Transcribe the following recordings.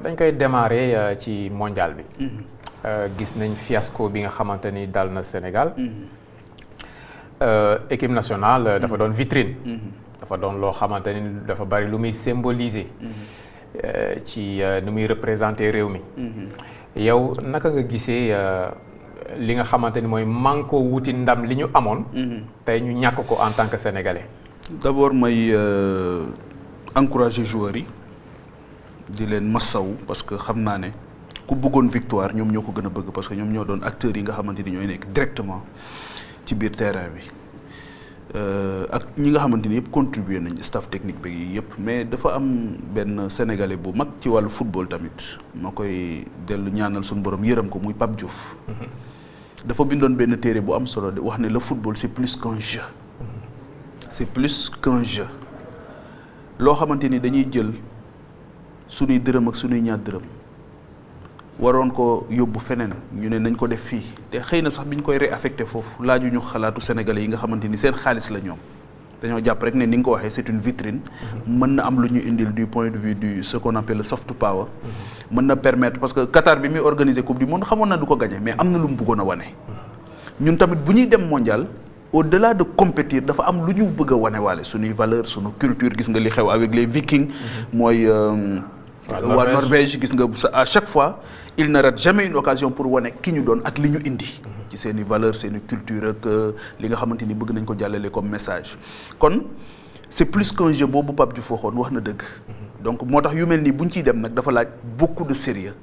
dañ koy démarrer ci mondial bi. gis nañ fiasco bi nga xamante ni dal na Sénégal. Équipe nationale dafa doon vitrine. dafa doon loo xamante ni dafa bari lu muy symboliser. ci nu muy représenter réew mi. yow naka nga gisee li nga xamante ni mooy manko wuti ndam li ñu amoon. tey ñu ñàkk ko en tant que sénégalais. d'abord may encourager joueurs yi di leen massawu parce que xam naa ne ku bëggoon victoire ñoom ñoo ko gën a bëgg parce que ñoom ñoo doon acteurs yi nga xamante ni ñooy nekk directement ci biir terrain bi ak ñi nga xamante ni yëpp contribuer nañ staff technique bi yëpp mais dafa am benn sénégalais bu mag ci wàllu football tamit ma koy dellu ñaanal suñu borom yërëm ko muy Pape Diouf. dafa bindoon benn téere bu am solo de wax ne le football c'est plus qu'un jeu. c'est plus qu'un jeu loo xamante ni dañuy jël sunuy dërëm ak sunuy ñaar dërëm waroon ko yóbbu feneen ñu ne nañ ko def fii te xëy na sax bi ñu koy réaffecté foofu laajuñu xalaatu sénégalais yi nga xamante ni seen xaalis la ñoom dañoo jàpp rek ne ni nga ko waxee c'est une vitrine. mën na am lu ñu indil du point de vue du ce qu'on appelle le soft power. mën na permettre parce que Qatar bi muy organiser coupe du monde xamoon na du ko gagner mais am na lu mu bëggoon a wane. ñun tamit bu ñuy dem mondial. au-delà de compétir dafa am lu ñu bëgg a wanewaale suñuy valeur suñu culture gis nga li xew avec les Vikings. mooy waa Norvège gis nga à chaque fois il ne rate jamais une occasion pour wane ki ñu doon ak li ñu indi. ci seeni valeur seeni culture ak li nga xamante ni bëgg nañ ko jàllale comme message. kon c'est plus qu'un jeu boobu Pape Diouf waxoon wax na dëgg. donc moo tax yu mel nii bu ñu ciy dem nag dafa laaj beaucoup de sérieux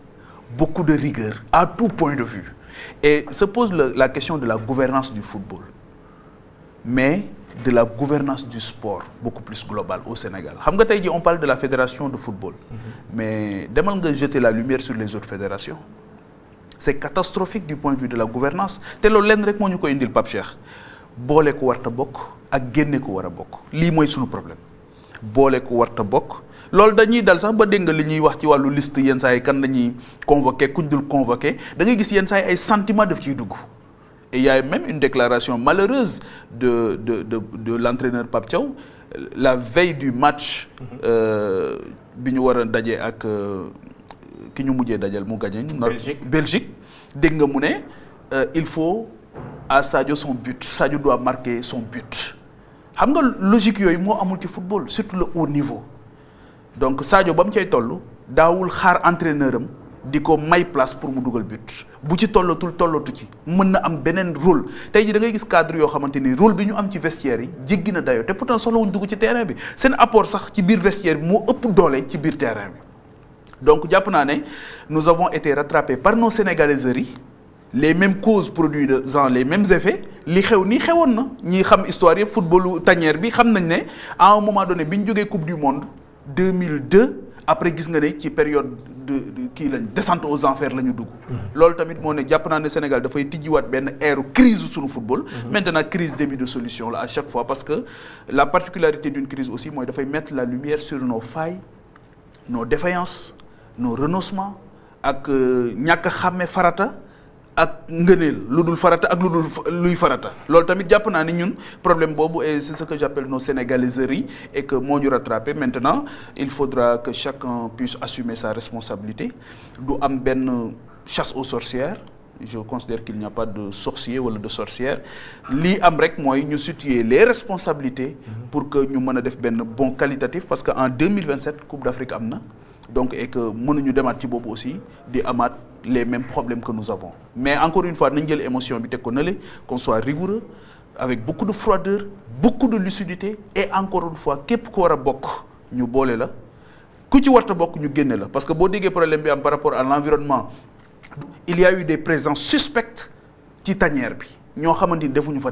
beaucoup de rigueur à tout point de vue et se pose la question de la gouvernance du football. mais de la gouvernance du sport beaucoup plus globale au Sénégal xam nga tey jii on parle de la fédération de football. mais demal nga jeter la lumière sur les autres fédérations. c'est catastrophique du point de vue de la gouvernance te loolu lenn rek moo ñu koy indil Pape Cheikh boole ko warta bokk ak génne ko war a bokk lii mooy sunu problème boole ko warta bokk loolu dañuy dal sax ba dégg nga li ñuy wax ci wàllu liste yenn saa yi kan lañuy convoqué kuñ dul convoqué da ngay gis yenn saa yi ay sentiments daf ciy dugg. Et il y a même une déclaration malheureuse de l'entraîneur Pape Thiaw la veille du match bi ñu war a daje ak ki ñu mujjee dajal mu gagné. Belgique dégg nga mu ne il faut à Sadio son but Sadio doit marquer son but xam nga logique yooyu moo amul ci football surtout le haut niveau donc Sadio ba mu cay toll daawul xaar entraîneur am. di ko may place pour mu dugal but bu ci tollatu ci mën na am beneen rôle tey jii da ngay gis cadre yoo xamante ni rôle bi ñu am ci vestiaire yi jéggi na dayoo te pourtant soxlawuñ dugg ci terrain bi seen apport sax ci biir vestiaire bi moo ëpp doole ci biir terrain bi donc jàpp naa ne nous avons été rattrapés par nos sénégalaiseries les mêmes causes produisant les mêmes effets li xew nii xewoon na ñi xam histoire yëpp footballu tanière bi xam nañ ne à un moment donné bi ñu jógee coupe du monde 2002 après gis nga ne ci période de kii lañ descente aux enfers la ñu dugg. loolu tamit moo ne jàpp naa ne Sénégal dafay tijjiwaat benn ère crise suñu football. maintenant crise début de solution la à chaque fois parce que la particularité d'une crise aussi mooy dafay mettre la lumière sur nos failles nos défaillances nos renoncements ak ñàkk a xàmme farata. ak ngëneel lu dul farata ak lu dul luy farata loolu tamit jàpp naa ni ñun problème boobu et c'est ce que j'appelle nos sénégalaiseries et que moo ñu rattrapé maintenant il faudra que chacun puisse assumer sa responsabilité du am benn chasse aux sorcières je considère qu'il n'y a pas de sorcier wala de sorcière lii am rek mooy ñu situer les responsabilités pour que ñu mën a def benn bon qualitatif parce que en 2027 Coupe d'Afrique am na donc et que mënuñu demaat ci boobu aussi di amaat les mêmes problèmes que nous avons mais encore une fois nañ jël émotion bi teg ko nële qu'on soit rigoureux avec beaucoup de froideur beaucoup de lucidité et encore une fois képp ku war a bokk ñu boole la ku ci warta bokk ñu génne la parce que boo déggee problème bi am par rapport à l'environnement il y a eu des présences suspectes ci tanière bi ñoo xamante ni defuñu fa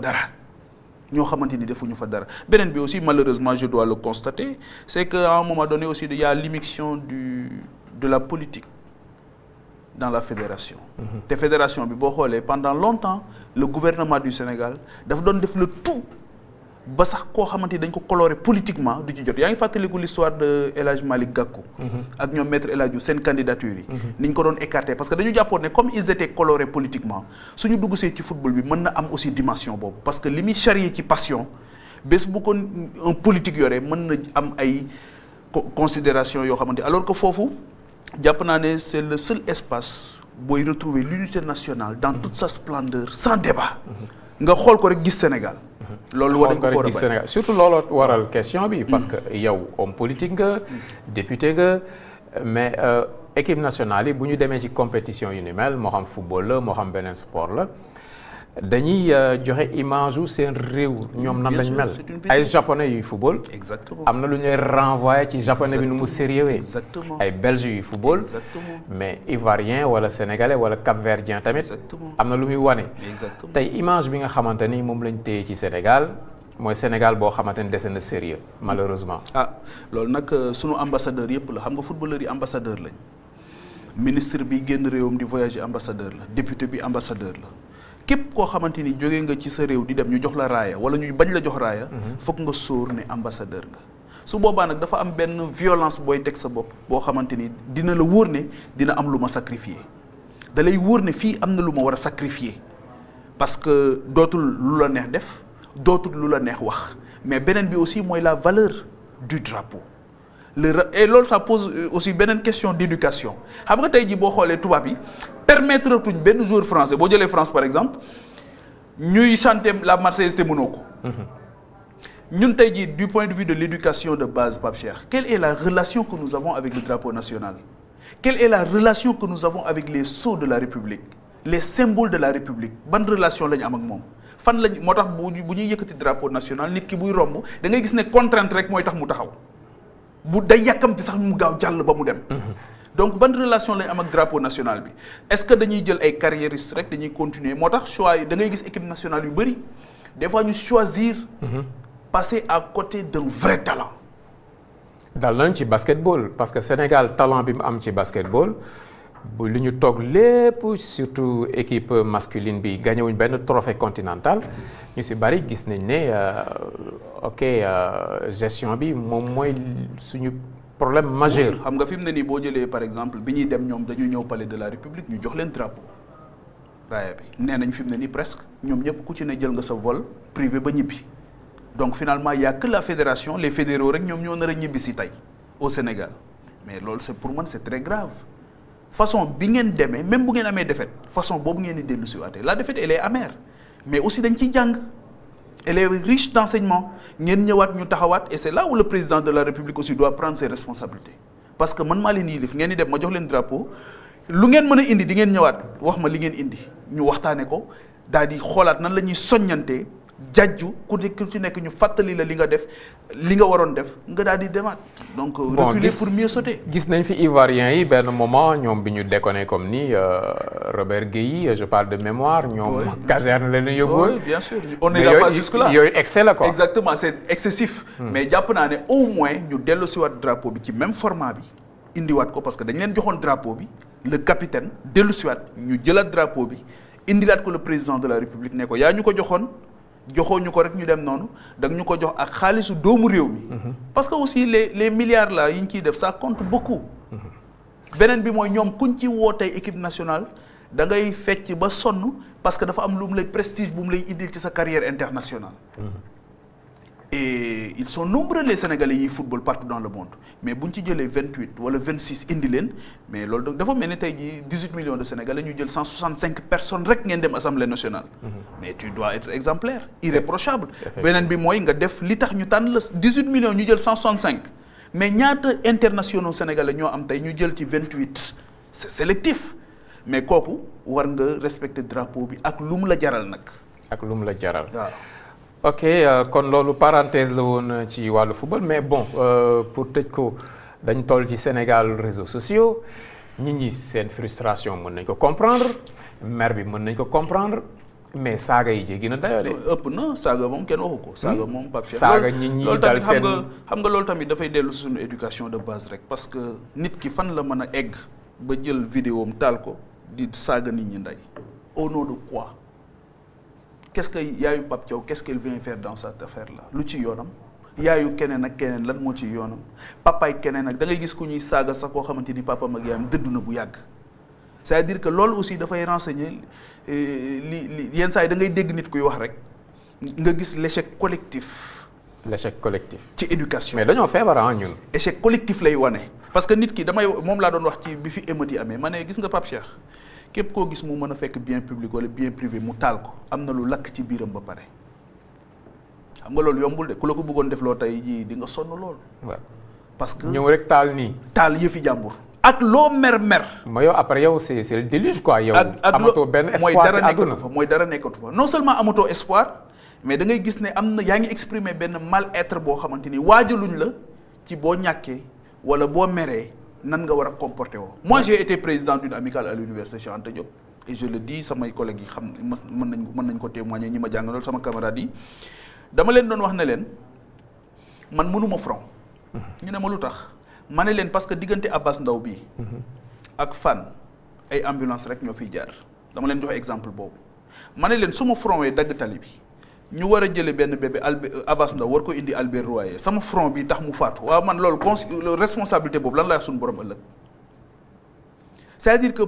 dara beneen bi aussi malheureusement je dois le constater c'est que à un moment donné aussi il y a l'immixtion de la politique dans la fédération te fédération bi boo xoolee pendant longtemps le gouvernement du Sénégal dafa doon def le tout ba sax koo xamante ni dañ ko colorer politiquement du ci jot yaa ngi fàttaliku l'histoire de El Hadj Malick Gakou ak ñoom maître El Hadj Diouf seen candidature yi ni ñu ko doon écarter parce que dañu jàppoon ne comme ils étaient colorés politiquement suñu dugg see ci football bi mën na am aussi dimension boobu parce que li muy charrier ci passion bés bu ko un politique yoree mën na am ay considération yoo xamante alors que foofu jàpp naa ne c'est le seul espace booy retrouver l'unité nationale dans toute sa splendeur sans débat nga xool ko rek gis Sénégal loolu war nañ ko for a Sénégal surtout looloo waral question bi parce que yow homme politique nga député nga mais équipe nationale yi bu ñu demee ci compétition yu ni mel moo xam football la moo xam beneen sport la dañuy joxe image u seen réew ñoom nan lañ mel ay japonais yuy football exactement am na lu ñuy renvoyer ci japonais bi nu mu sérieux exactement ay belge yuy football exactement mais ivoirien wala sénégalais wala cap-verdien tamit exactement am na lu muy wane exactement tey image bi nga xamante ni moom lañ téye ci Sénégal mooy Sénégal boo xamante ni dese na sérieux malheureusement loolu nag sunu ambassadeur yëpp la xam nga footballeur yi ambassadeur lañ ministre bi génn réewam di voyager ambassadeur la député bi ambassadeur la képp koo xamante ni jógee nga ci sa réew di dem ñu jox la raaya wala ñu bañ la jox raaya foog nga sóor ne ambassadeur nga su boobaa nag dafa am benn violence booy teg sa bopp boo xamante ni dina la wóor ne dina am lu ma sacrifier da lay wóor ne fii am na lu ma war a sacrifier parce que dootul lu la neex def dootul lu la neex wax mais beneen bi aussi mooy la valeur du drapeau et loolu ça pose aussi beneen question d'éducation xam nga tey jii boo xoolee tubaab yi permettre tuñ benn joueur français boo jëlee France par exemple ñuy chanter la Marseillaise te mënoo ko ñun tey jii du point de vue de l'éducation de base Pape Cheikh quelle est la relation que nous avons avec le drapeau national quelle est la relation que nous avons avec les sceaux de la République les symboles de la République ban relation la ñu am ak moom fan lañ moo tax bu ñuy yëkkati drapeau national nit ki buy romb da ngay gis ne contrainte rek mooy tax mu taxaw bu day yàkkamti sax mu gaaw jàll ba mu dem donc ban relation lañ am ak drapeau national bi est-ce que dañuy jël ay carriéristes rek dañuy continuer moo tax choix yi da ngay gis équipe nationale yu bëri des fois ñu choisir passer à côté d'un vrai talent dal nañ ci basketball parce que Sénégal talent bi mu am ci basketball bu li ñu toog lépp surtout équipe masculine bi gagné wuñ benn trophée continental ñu si bari gis nañ ne gestion bi moom mooy suñu problème majeur. xam nga fi mu ne nii boo jëlee par exemple bi ñuy dem ñoom dañuy ñëw palais de la République ñu jox leen drapeau raaya bi nee nañ fi mu ne nii presque ñoom ñëpp ku ci ne jël nga sa vol privé ba ñibbi donc finalement y a que la fédération les fédéraux rek ñoom ñoo nar a ñibbi si tey au Sénégal mais loolu c'est pour man c'est très grave. façon bi ngeen demee même bu ngeen amee défaite façon boobu ngeen di dellu si waatee la défaite elle est amère mais aussi dañ ciy jàng elle est riche d'enseignements ngeen ñëwaat ñu taxawaat et c'est là où le président de la République aussi doit prendre ses responsabilités parce que man maa leen yilif ngeen di dem ma jox leen drapeau lu ngeen mën a indi di ngeen ñëwaat wax ma li ngeen indi ñu waxtaane ko daal di xoolaat nan la ñuy soññantee jajju ku ci nekk ñu fàttali la li nga def li nga waroon def nga daal di demaat donc reculer pour mieux sauter. gis nañ fi Ivoiriens yi benn moment ñoom bi ñu déconné comme ni Robert Guèye je parle de mémoire ñoom caserne la ñu yóbbu. oui bien sûr on n'est pas jusque là yooyu excès la quoi. exactement c'est excessif. mais jàpp naa ne au moins ñu dellu si waat drapeau bi ci même format bi indiwaat ko parce que dañ leen joxoon drapeau bi le capitaine dellu si waat ñu jëlaat drapeau bi indilaat ko le président de la République ne ko yaa ñu ko joxoon. joxoo ñu ko rek ñu dem noonu da ñu ko jox ak xaalisu doomu réew mi. parce que aussi les milliards là yi ñu ciy def ça compte beaucoup. beneen bi mooy ñoom kuñ ci woo tey équipe nationale da ngay fecc ba sonn parce que dafa am lu mu lay prestige bu mu lay indil ci sa carrière internationale. et ils sont nombreux les Sénégalais yi football partout dans le monde mais bu ñu ci jëlee 28 wala 26 indi leen mais loolu dafa mel ni tey jii 18 millions de Sénégalais ñu jël 165 personnes rek ngeen dem assemblée nationale. mais tu dois être exemplaire irréprochable. beneen bi mooy nga def li tax ñu tànn la 18 millions ñu jël 165 mais ñaata internationaux sénégalais ñoo am tey ñu jël ci 28 c'est sélectif mais kooku war nga respecter drapeau bi ak lu mu la jaral nag. ak lu mu la jaral waaw. ok kon loolu parenthèse la woon ci wàllu football mais bon pour tëj ko dañ toll ci Sénégal réseaux sociaux nit ñi seen frustration mën nañ ko comprendre mer bi mën nañ ko comprendre mais saaga yi jéggi na dayoo de. ëpp na saaga moom kenn waxu ko. saaga moom Pape Cheikh. saaga nit ñi dal seen xam nga loolu tamit dafay dellu suñu éducation de base rek parce que nit ki fan la mën a egg ba jël vidéo am taal ko di saaga nit ñi ndey au nom de quoi. qu'est-ce que yaayu Pape Thiaw qu'est-ce qu'elle vient faire dans cette affaire là lu ci yoonam yaayu keneen ak keneen lan moo ci yoonam papaay keneen ak da ngay gis ku ñuy saaga sax koo xamante ni papam ak yaayam dëddu na bu yàgg c'est-à-dire que loolu aussi dafay renseigner li yenn saa yi da ngay dégg nit kuy wax rek nga gis l'échec collectif l'échec collectif. ci éducation. mais dañoo feebar ñun. échec collectif lay wane. parce que nit ki damay moom laa doon wax ci bi fi émeute yi amee ma ne gis nga Pape Cheikh képp koo gis mu mën a fekk bien public wala bien privé mu taal ko am na lu lakk ci biiram ba pare xam nga loolu yombul de ku la ko bëggoon def loo tey jii di nga sonn lool. waaw parce que ñëw rek taal nii. taal yëfi jàmbur. ak loo mer. ma yow après yow c'est le déluge quoi. yow amatoo benn espoir ci àdduna mooy dara nekkatu fa non seulement amatoo espoir mais da ngay gis ne am na yaa ngi exprimer benn mal-être boo xamante ni waajaluñ la ci boo ñàkkee wala boo meree nan nga war a comporter woo. moi j'ai été président d'une amicale à l'université Cheikh Anta Diop et je le dis samay collègues yi xam mën nañ ko témoigner ñi ma jàngalool sama camarades yi dama leen doon wax ne leen man mënuma front. ñu ne ma lu tax ma ne leen parce que diggante Abbas Ndao bi ak Fann ay ambulance rek ñoo fiy jaar dama leen jox exemple boobu ma ne leen su ma front wee dagg tali bi ñu war a jële benn bébé Abbas Ndao war ko indi Albert Royer sama front bi tax mu faatu waaw man loolu responsabilité boobu lan laa suñu borom ëllëg c'est-à-dire que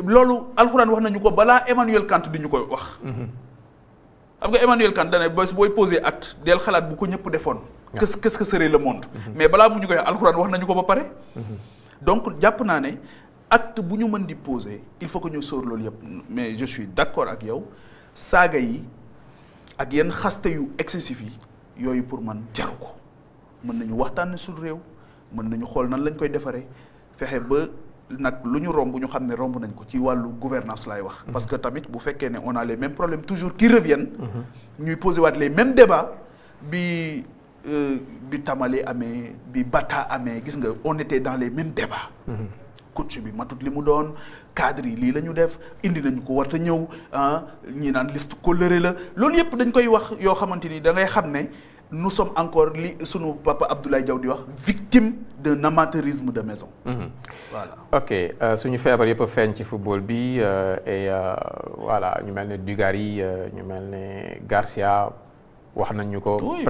loolu alxuraan wax nañu ko balaa Emmanuel Kant di ñu koy wax xam nga Emmanuel Kant dane booy poser acte del xalaat bu ko ñëpp defoon qu'est-ce que serait le monde mais balaa mu ñu koy alxuraan wax nañu ko ba pare donc jàpp naa ne acte bu ñu mën di poser il faut que ñu sóor loolu yëpp mais je suis d'accord ak yow saaga yi ak yenn xaste yu excessif yi yooyu pour man jaru ko mën nañu waxtaan suñu réew mën nañu xool nan lañ koy defaree fexe ba nag lu ñu romb ñu xam ne romb nañ ko ci wàllu gouvernance laay wax parce que tamit bu fekkee ne on a les mêmes problèmes toujours qui reviennent ñuy poser waat les mêmes débats bi Tamale amee bi Bata amee gis nga on était dans les mêmes débats coach bi matut li mu doon cadre yi lii la ñu def indi nañu ko war a ñëw ñi naan liste colorée la loolu yëpp dañ koy wax yoo xamante ni da ngay xam ne nous sommes encore li sunu papa Abdoulaye Diaw di wax victime d'un amateurisme de maison. Voilà. ok suñu feebar yëpp a feeñ ci football bi et voilà ñu mel ne Dugarry ñu mel ne Garcia wax nañ ñu ko. oui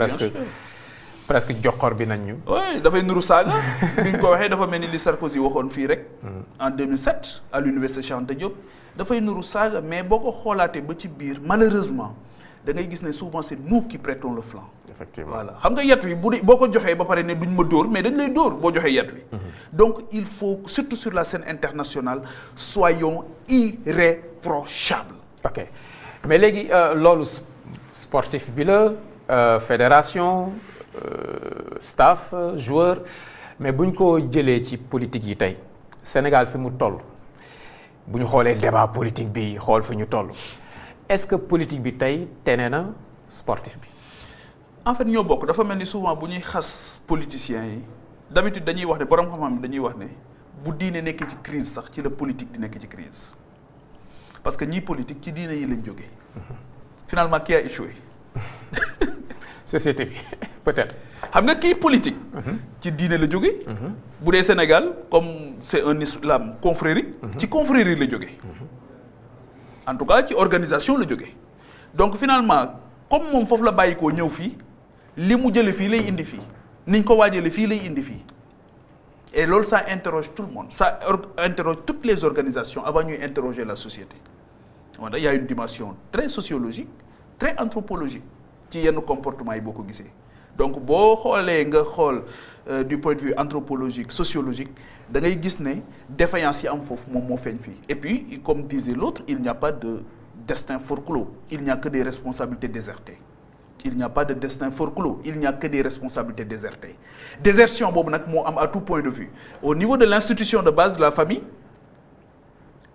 presque joxor bi nañ ñu. oui dafay nuru saaga bi ñu ko waxee dafa mel ni li Sarkozy waxoon fii rek. en 2007 à l'université Cheikh Anta Diop dafay nuru saaga mais boo ko xoolaatee ba ci biir malheureusement da ngay gis ne souvent c'est nous qui prêtons le flanc. effectivement voilà xam nga yet wi boo ko joxee ba pare ne duñ ma dóor mais dañ lay dóor boo joxee yet wi. donc il faut surtout sur la scène internationale soyons irréprochables. ok mais léegi loolu sportif bi la fédération. Staff joueur mais bu ñu ko jëlee ci politique yi tey Sénégal fi mu toll bu ñu xoolee débat politique bi xool fi ñu toll est-ce que politique bi tey tene na sportif bi. en fait ñoo bokk dafa mel ni souvent bu ñuy xas politiciens yi d'habitude dañuy wax ne borom xam-xam dañuy wax ne bu diine nekk ci crise sax ci la politique di nekk ci crise parce que ñii politique ci diine yi lañ jógee finalement qui a échoué. société bi peut-être. xam nga kii politique. ci diine la jóge bu dee Sénégal comme c'est un islam confrérique. ci confrérie la jóge en tout cas ci organisation la jóge donc finalement comme moom foofu la bàyyi koo ñëw fii li mu jële fii lay indi fii niñ ko waajale fii lay indi fii et loolu ça interroge tout le monde ça interroge toutes les organisations avant ñuy interroger la société. il y a une dimension très sociologique très anthropologique. ci yenn comportement yi boo ko gisee donc boo xoolee nga xool du point de vue anthropologique sociologique da ngay gis ne défaillance yi am foofu moom moo feeñ fii et puis comme disait l'autre il n'y a pas de destin forclos il n'y a que des responsabilités désertées il n'y a pas de destin forclos il n'y a que des responsabilités désertées désertion boobu nag moo am à tout point de vue au niveau de l'institution de base de la famille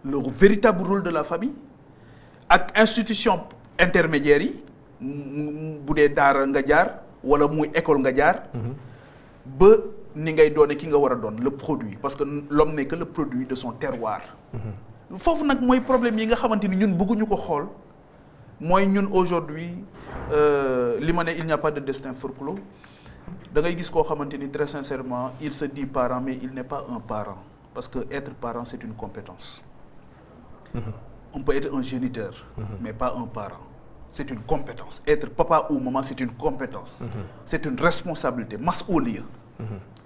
le véritable rôle de la famille ak institution intermédiaire yi bu dee daara nga jaar wala muy école nga jaar ba ni ngay doone ki nga war a doon le produit parce que l'homme n'est que le produit de son terroir foofu nag mooy problème yi nga xamante ni ñun bëgguñu ko xool mooy ñun aujourd'hui li ma ne il n'y a pas de destin forclos da ngay gis koo xamante ni très sincèrement il se dit parent mais il n'est pas un parent parce que être parent c'est une compétence on peut être un géniteur mais pas un parent. C'est une compétence. Être papa ou maman, c'est une compétence. C'est une responsabilité mas'ouliya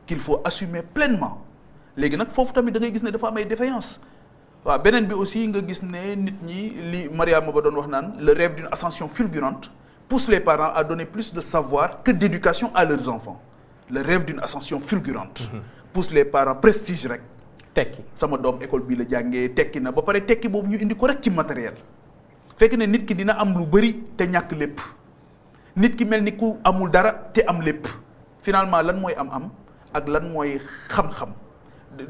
qu'il faut assumer pleinement. léegi nag foofu tamit da ngay gis ne dafa am ay défaillance waaw beneen bi aussi nga gis ne nit ñi li Mariama ba doon wax naan le rêve d'une ascension fulgurante pousse les parents à donner plus de savoir que d'éducation à leurs enfants. Le rêve d'une ascension fulgurante pousse les parents prestige rek. tekki sama doom école bii la jàngee tekki na ba pare tekki boobu ñu indi ko rek ci matériel. fekk ne nit ki dina am lu bëri te ñàkk lépp nit ki mel ni ku amul dara te am lépp finalement lan mooy am ak lan mooy xam-xam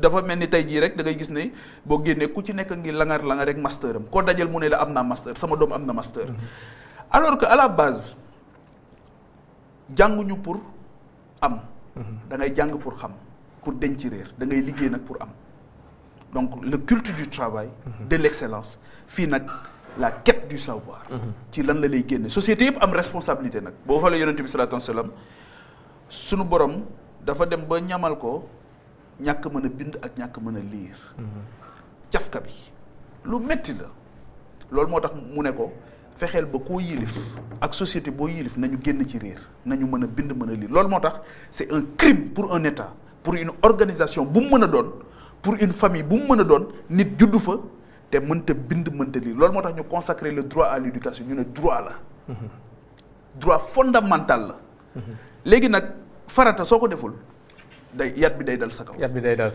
dafa mel ni tey jii rek da ngay gis ne boo génnee ku ci nekk ngi langar rek master am koo dajal mu ne la am naa master sama doom am na master. alors que à la base jànguñu pour am. da ngay jàng pour xam pour denc réer da ngay liggéey nag pour am donc le culte du travail. de l'excellence fii nag. la quête du savoir. ci lan la lay génne société yëpp am responsabilité nag boo xoolee yonent bi salaatu wasalaam sunu borom dafa dem ba ñamal ko ñàkk mën a bind ak ñàkk mën a liir. cafka bi lu metti la loolu moo tax mu ne ko fexeel ba koo yilif ak société boo yilif nañu génn ci réer nañu mën a bind mën a liir loolu moo tax c'est un crime pour un État pour une organisation bu mu mën a doon pour une famille bu mu mën a doon nit juddu fa. te mënta bind mënta lire loolu moo tax ñu consacrer le droit à l'éducation ñu ne droit la droit fondamental la léegi nag farata soo ko deful yat bi day dal sa kaw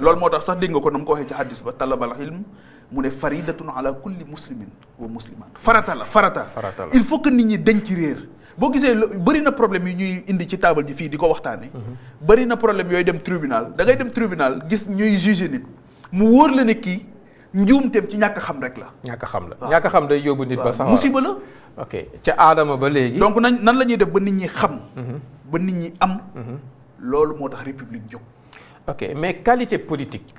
loolu moo tax sax dégg nga ko na mu ko waxee ci hadis ba talabal ilm mu ne faridatun ala kulli muslimin wa muslimat farata la il faut que nit ñi denc réer boo gisee bëri na problème yi ñuy indi ci table ji fii di ko waxtaane bëri na problème yooyu dem tribunal da ngay dem tribunal gis ñuy juger nit mu wóor la ne kii njuumteem ci ñàkk xam rek la. ñàkk xam day yóbbu nit ba sax musiba la. ok ca aadama ba léegi. donc nan la ñuy def ba nit ñi xam. ba nit ñi am. loolu moo tax république jóg. ok mais qualité politique.